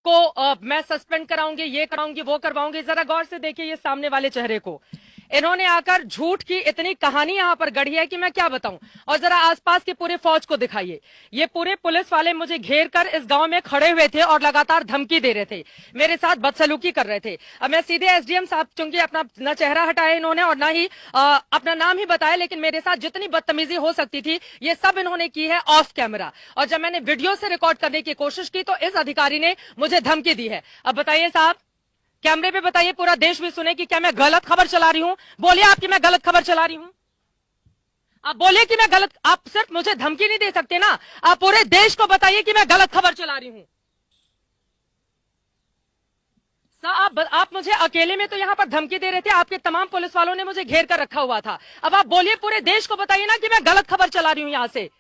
मैं सस्पेंड कराऊंगी, ये कराऊंगी, वो करवाऊंगी। जरा गौर से देखिए ये सामने वाले चेहरे को। इन्होंने आकर झूठ की इतनी कहानी यहां पर गढ़ी है कि मैं क्या बताऊं। और जरा आसपास के पूरे फौज को दिखाइए। ये पूरे पुलिस वाले मुझे घेर कर इस गांव में खड़े हुए थे और लगातार धमकी दे रहे थे, मेरे साथ बदसलूकी कर रहे थे। अब मैं सीधे एसडीएम साहब, चूंकि अपना न चेहरा हटाया इन्होंने और ना ही अपना नाम ही बताया, लेकिन मेरे साथ जितनी बदतमीजी हो सकती थी ये सब इन्होंने की है ऑफ कैमरा। और जब मैंने वीडियो से रिकॉर्ड करने की कोशिश की तो इस अधिकारी ने मुझे धमकी दी है। अब बताइए साहब, कैमरे पे बताइए, पूरा देश भी सुने कि क्या मैं गलत खबर चला रही हूं? बोलिए आपकी मैं गलत खबर चला रही हूं? आप बोलिए कि मैं गलत, आप सिर्फ मुझे धमकी नहीं दे सकते ना, आप पूरे देश को बताइए कि मैं गलत खबर चला रही हूं। आप मुझे अकेले में तो यहां पर धमकी दे रहे थे, आपके तमाम पुलिस वालों ने मुझे घेर कर रखा हुआ था। अब आप बोलिए, पूरे देश को बताइए ना कि मैं गलत खबर चला रही हूं। यहां से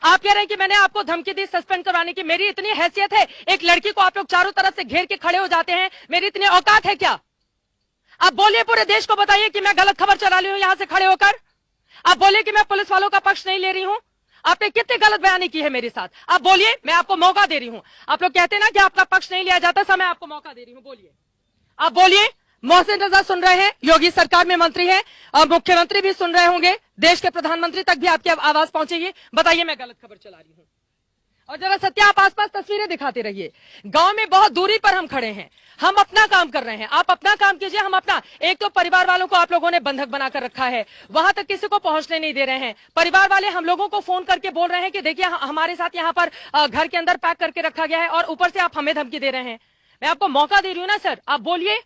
आप कह रहे हैं कि मैंने आपको धमकी दी सस्पेंड करवाने की। मेरी इतनी हैसियत है? एक लड़की को आप लोग चारों तरफ से घेर के खड़े हो जाते हैं, मेरी इतनी औकात है क्या? आप बोलिए, पूरे देश को बताइए कि मैं गलत खबर चला रही हूं यहां से खड़े होकर। आप बोलिए कि मैं पुलिस वालों का पक्ष नहीं ले रही हूं। आपने कितनी गलत बयानी की है मेरे साथ, आप बोलिए, मैं आपको मौका दे रही हूं। आप लोग कहते हैं ना कि आपका पक्ष नहीं लिया जाता, समय आपको मौका दे रही हूं, बोलिए, आप बोलिए। मोहसिन रजा सुन रहे हैं, योगी सरकार में मंत्री हैं और मुख्यमंत्री भी सुन रहे होंगे, देश के प्रधानमंत्री तक भी आपकी आवाज पहुंचेगी। बताइए मैं गलत खबर चला रही हूं। और जरा सत्या, आप आसपास तस्वीरें दिखाते रहिए। गांव में बहुत दूरी पर हम खड़े हैं, हम अपना काम कर रहे हैं, आप अपना काम कीजिए, हम अपना। एक तो परिवार वालों को आप लोगों ने बंधक बनाकर रखा है, वहां तक किसी को पहुंचने नहीं दे रहे हैं। परिवार वाले हम लोगों को फोन करके बोल रहे हैं कि देखिए हमारे साथ यहाँ पर घर के अंदर पैक करके रखा गया है और ऊपर से आप हमें धमकी दे रहे हैं। मैं आपको मौका दे रही हूँ ना सर, आप बोलिए।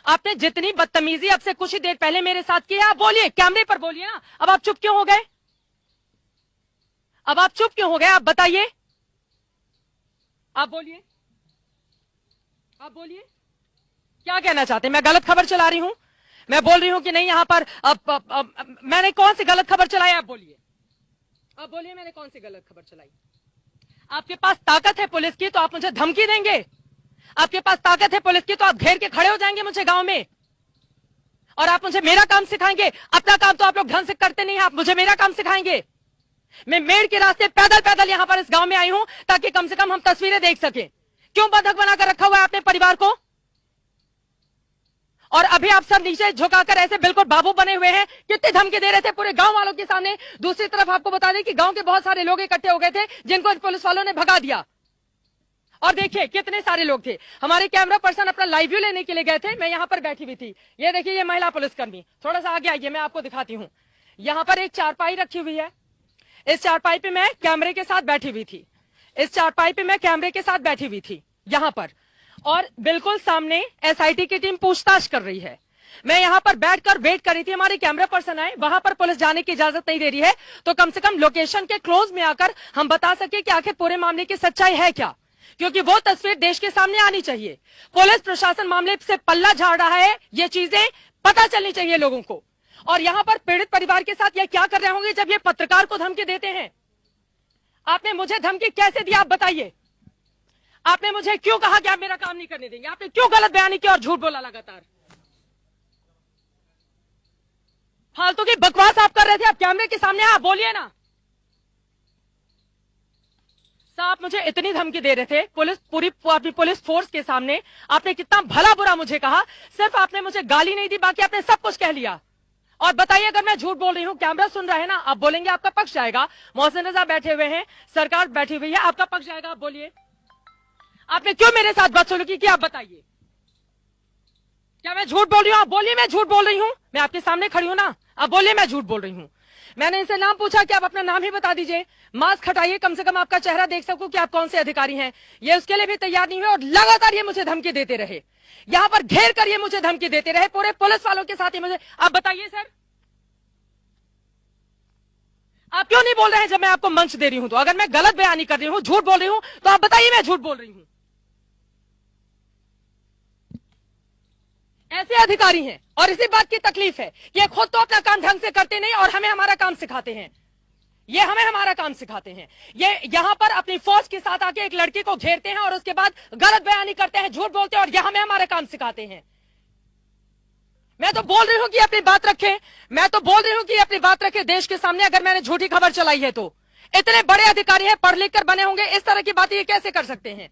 आपने जितनी बदतमीजी अब से कुछ ही देर पहले मेरे साथ की है, आप बोलिए, कैमरे पर बोलिए ना। अब आप चुप क्यों हो गए? अब आप चुप क्यों हो गए? आप बताइए, आप बोलिए, आप बोलिए, क्या कहना चाहते हैं? मैं गलत खबर चला रही हूं? मैं बोल रही हूं कि नहीं यहां पर मैंने कौन सी गलत खबर चलाई? आप बोलिए, आप बोलिए, मैंने कौन सी गलत खबर चलाई? आपके पास ताकत है पुलिस की तो आप मुझे धमकी देंगे? आपके पास ताकत है पुलिस की तो आप घेर के खड़े हो जाएंगे मुझे गांव में और आप मुझे मेरा काम सिखाएंगे? अपना काम तो आप लोग ढंग से करते नहीं हैं, आप मुझे मेरा काम सिखाएंगे? मैं मेड़ के रास्ते पैदल पैदल यहां पर इस गांव में आई हूं ताकि कम से कम हम तस्वीरें देख सकें। क्यों बंधक बनाकर रखा हुआ है आपने परिवार को? और अभी आप सब नीचे झुकाकर ऐसे बिल्कुल बाबू बने हुए हैं, कितनी धमकी दे रहे थे पूरे गांव वालों के सामने। दूसरी तरफ आपको बता दें कि गांव के बहुत सारे लोग इकट्ठे हो गए थे जिनको पुलिस वालों ने भगा दिया। और देखिए कितने सारे लोग थे। हमारे कैमरा पर्सन अपना लाइव व्यू लेने के लिए गए थे, मैं यहां पर बैठी हुई थी। ये देखिए ये महिला पुलिसकर्मी, थोड़ा सा आगे आइए, मैं आपको दिखाती हूं। यहां पर एक चारपाई रखी हुई है, इस चारपाई पे मैं कैमरे के साथ बैठी हुई थी, इस चारपाई पे मैं कैमरे के साथ बैठी हुई थी यहां पर। और बिल्कुल सामने एसआईटी की टीम पूछताछ कर रही है। मैं यहां पर बैठकर वेट कर रही थी, हमारे कैमरा पर्सन आए, वहां पर पुलिस जाने की इजाजत नहीं दे रही है तो कम से कम लोकेशन के क्लोज में आकर हम बता सके कि आखिर पूरे मामले की सच्चाई है क्या, क्योंकि वो तस्वीर देश के सामने आनी चाहिए। पुलिस प्रशासन मामले से पल्ला झाड़ रहा है, ये चीजें पता चलनी चाहिए लोगों को। और यहां पर पीड़ित परिवार के साथ ये क्या कर रहे होंगे जब ये पत्रकार को धमकी देते हैं? आपने मुझे धमकी कैसे दी आप बताइए? आपने मुझे क्यों कहा कि आप मेरा काम नहीं करने देंगे? आपने क्यों गलत बयानी की और झूठ बोला लगातार? फालतू की बकवास आप कर रहे थे, आप कैमरे के सामने आप बोलिए ना। आप मुझे इतनी धमकी दे रहे थे पूरी पुलिस फोर्स के सामने, आपने कितना भला बुरा मुझे कहा। सिर्फ आपने मुझे गाली नहीं दी, बाकी आपने सब कुछ कह लिया। और बताइए अगर मैं झूठ बोल रही हूं, कैमरा सुन रहा है ना, आप बोलेंगे आपका पक्ष जाएगा। मोहसिन रजा बैठे हुए हैं, सरकार बैठी हुई है, आपका पक्ष जाएगा। आप बोलिए, आपने क्यों मेरे साथ बदसलूकी की? आप बताइए, क्या मैं झूठ बोल रही हूं? आप बोलिए मैं झूठ बोल रही हूं, मैं आपके सामने खड़ी हूं ना, आप बोलिए मैं झूठ बोल रही हूं। मैंने इनसे नाम पूछा कि आप अपना नाम ही बता दीजिए, मास्क हटाइए, कम से कम आपका चेहरा देख सकूं कि आप कौन से अधिकारी हैं। ये उसके लिए भी तैयार नहीं हुए और लगातार ये मुझे धमकी देते रहे, यहां पर घेर कर ये मुझे धमकी देते रहे, पूरे पुलिस वालों के साथ ही मुझे। आप बताइए सर, आप क्यों नहीं बोल रहे हैं जब मैं आपको मंच दे रही हूं? तो अगर मैं गलत बयानी कर रही हूं, झूठ बोल रही हूं, तो आप बताइए मैं झूठ बोल रही हूं। ऐसे अधिकारी हैं और इसी बात की तकलीफ है कि ये खुद तो अपना काम ढंग से करते नहीं और हमें हमारा काम सिखाते हैं। ये हमें हमारा काम सिखाते हैं। ये यहां पर अपनी फौज के साथ आके एक लड़की को घेरते हैं और उसके बाद गलत बयानी करते हैं, झूठ बोलते हैं और यह हमें हमारा काम सिखाते हैं। मैं तो बोल रही हूं कि अपनी बात रखें, मैं तो बोल रही हूं कि अपनी बात रखें देश के सामने। अगर मैंने झूठी खबर चलाई है तो इतने बड़े अधिकारी हैं, पढ़ लिख कर बने होंगे, इस तरह की बातें ये कैसे कर सकते हैं?